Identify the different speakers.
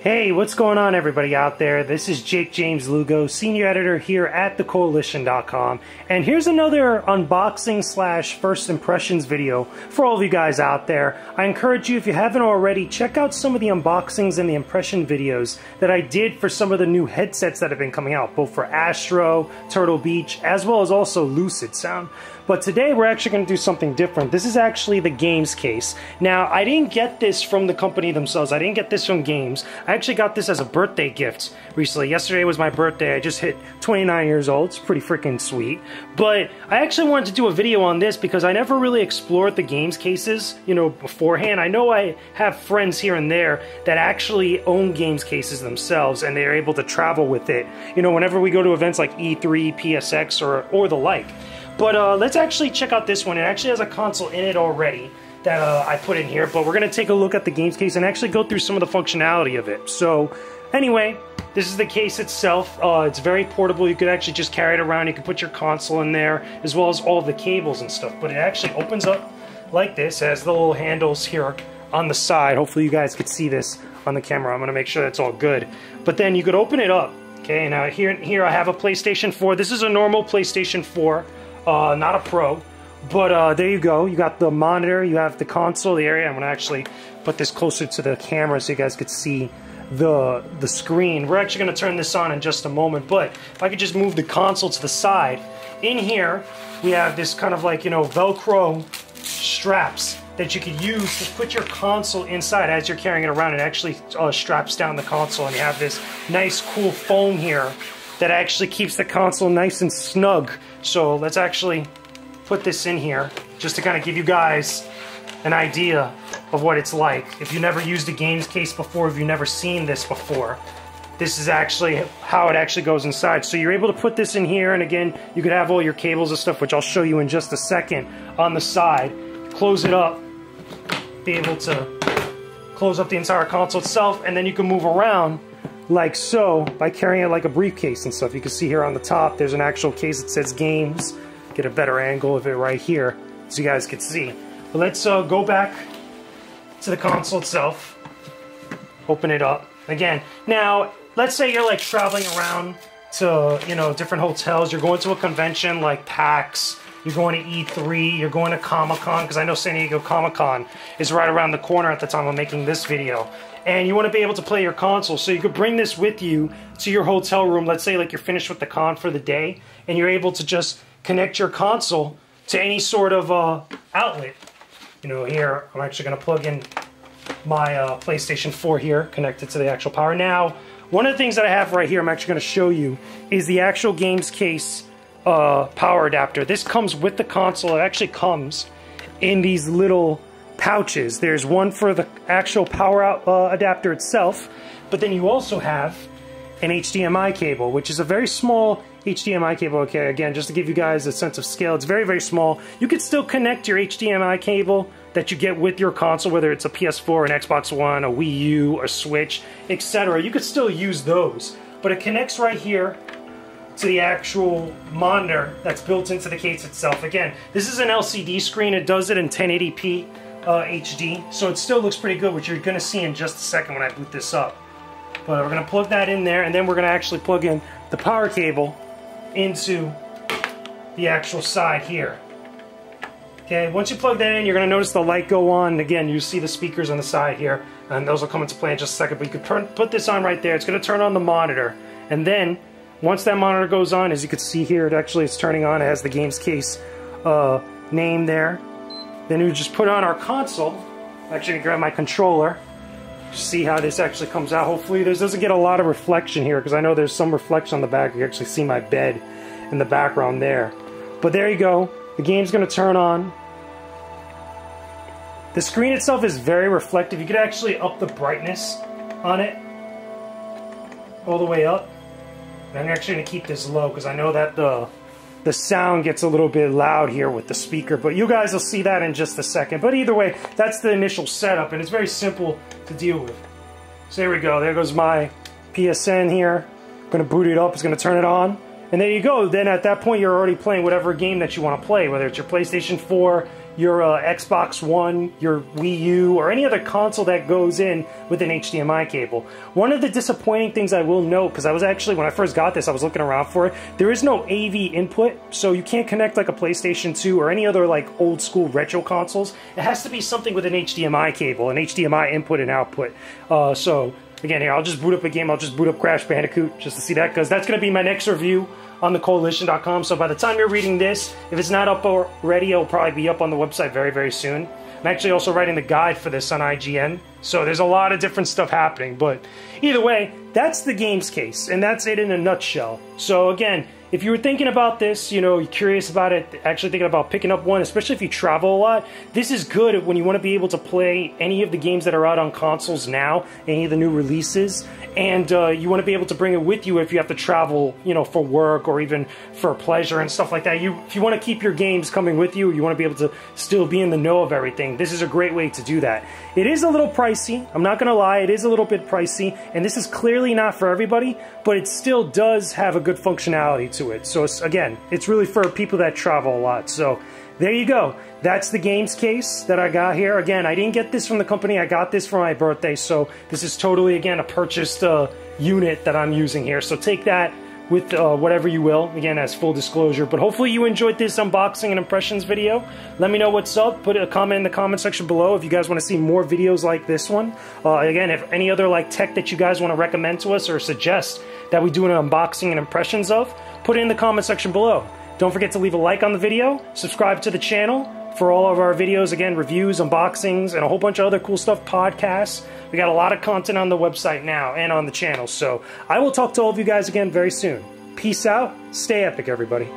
Speaker 1: Hey, what's going on everybody out there? This is Jakejames Lugo, Senior Editor here at thekoalition.com, and here's another unboxing / first impressions video for all of you guys out there. I encourage you, if you haven't already, check out some of the unboxings and the impression videos that I did for some of the new headsets that have been coming out, both for Astro, Turtle Beach, as well as also Lucid Sound. But today we're actually going to do something different. This is actually the GAEMS case. Now, I didn't get this from the company themselves. I didn't get this from GAEMS. I actually got this as a birthday gift recently. Yesterday was my birthday. I just hit 29 years old. It's pretty freaking sweet. But I actually wanted to do a video on this because I never really explored the GAEMS cases, beforehand. I know I have friends here and there that actually own GAEMS cases themselves, and they're able to travel with it, whenever we go to events like E3, PSX, or the like. But let's actually check out this one. It actually has a console in it already that I put in here, but we're going to take a look at the GAEMS case and actually go through some of the functionality of it. So anyway, this is the case itself. It's very portable. You could actually just carry it around. You can put your console in there as well as all the cables and stuff. But it actually opens up like this. It has the little handles here on the side. Hopefully you guys could see this on the camera. I'm going to make sure that's all good. But then you could open it up. Okay, now here I have a PlayStation 4. This is a normal PlayStation 4. Not a Pro, but there you go. You got the monitor, you have the console, the area. I'm going to actually put this closer to the camera so you guys could see the screen. We're actually going to turn this on in just a moment, but if I could just move the console to the side. In here, we have this kind of like, Velcro straps that you could use to put your console inside as you're carrying it around. It actually straps down the console, and you have this nice, cool foam here that actually keeps the console nice and snug. So let's actually put this in here just to kind of give you guys an idea of what it's like. If you never used a GAEMS case before, if you've never seen this before, this is actually how it actually goes inside. So you're able to put this in here, and again, you could have all your cables and stuff, which I'll show you in just a second, on the side. Close it up, be able to close up the entire console itself, and then you can move around like so by carrying it like a briefcase and stuff. You can see here on the top there's an actual case that says GAEMS. Get a better angle of it right here so you guys can see. But let's go back to the console itself. Open it up again. Now let's say you're like traveling around to different hotels. You're going to a convention like PAX. You're going to E3, you're going to Comic-Con, because I know San Diego Comic-Con is right around the corner at the time I'm making this video. And you want to be able to play your console, so you could bring this with you to your hotel room. Let's say like you're finished with the con for the day, and you're able to just connect your console to any sort of outlet. Here, I'm actually going to plug in my PlayStation 4 here, connected to the actual power. Now, one of the things that I have right here I'm actually going to show you is the actual GAEMS case power adapter. This comes with the console. It actually comes in these little pouches. There's one for the actual power adapter itself, but then you also have an HDMI cable, which is a very small HDMI cable. Okay, again, just to give you guys a sense of scale, it's very, very small. You could still connect your HDMI cable that you get with your console, whether it's a PS4, an Xbox One, a Wii U, a Switch, etc. You could still use those, but it connects right here to the actual monitor that's built into the case itself. Again, this is an LCD screen. It does it in 1080p HD, so it still looks pretty good, which you're going to see in just a second when I boot this up. But we're going to plug that in there, and then we're going to actually plug in the power cable into the actual side here. Okay, once you plug that in, you're going to notice the light go on. And again, you see the speakers on the side here, and those will come into play in just a second. But you could put this on right there. It's going to turn on the monitor, and then once that monitor goes on, as you can see here, it's turning on. It has the GAEMS case name there. Then we just put on our console. I'm actually going to grab my controller. See how this actually comes out. Hopefully this doesn't get a lot of reflection here, because I know there's some reflection on the back. You actually see my bed in the background there. But there you go. The game's going to turn on. The screen itself is very reflective. You could actually up the brightness on it all the way up. I'm actually going to keep this low because I know that the sound gets a little bit loud here with the speaker, but you guys will see that in just a second. But either way, that's the initial setup, and it's very simple to deal with. So there we go. There goes my PSN here. I'm going to boot it up. It's going to turn it on, And there you go. Then at that point, you're already playing whatever game that you want to play, whether it's your PlayStation 4, your Xbox One, your Wii U, or any other console that goes in with an HDMI cable. One of the disappointing things I will note, because I was actually, when I first got this, I was looking around for it, there is no AV input, so you can't connect like a PlayStation 2 or any other like old school retro consoles. It has to be something with an HDMI cable, an HDMI input and output. So again, here, I'll just boot up a game. I'll just boot up Crash Bandicoot just to see that, because that's going to be my next review on the Koalition.com. So by the time you're reading this, if it's not up already, it'll probably be up on the website very, very soon. I'm actually also writing the guide for this on IGN, so there's a lot of different stuff happening. But either way, that's the GAEMS case, and that's it in a nutshell. So again, if you were thinking about this, you know, you're curious about it, actually thinking about picking up one, especially if you travel a lot, this is good when you want to be able to play any of the games that are out on consoles now, any of the new releases, and you want to be able to bring it with you if you have to travel, you know, for work or even for pleasure and stuff like that. If you want to keep your games coming with you, you want to be able to still be in the know of everything, this is a great way to do that. It is a little pricey, I'm not going to lie, it is a little bit pricey, and this is clearly not for everybody, but it still does have a good functionality to it. So again, it's really for people that travel a lot. So there you go. That's the GAEMS case that I got here. Again, I didn't get this from the company. I got this for my birthday. So this is totally, again, a purchased unit that I'm using here. So take that with whatever you will, again, as full disclosure. But hopefully you enjoyed this unboxing and impressions video. Let me know what's up. Put a comment in the comment section below if you guys want to see more videos like this one. Again, if any other like tech that you guys want to recommend to us or suggest that we do an unboxing and impressions of, put it in the comment section below. Don't forget to leave a like on the video, subscribe to the channel for all of our videos, again, reviews, unboxings, and a whole bunch of other cool stuff, podcasts. We got a lot of content on the website now and on the channel. So I will talk to all of you guys again very soon. Peace out. Stay epic, everybody.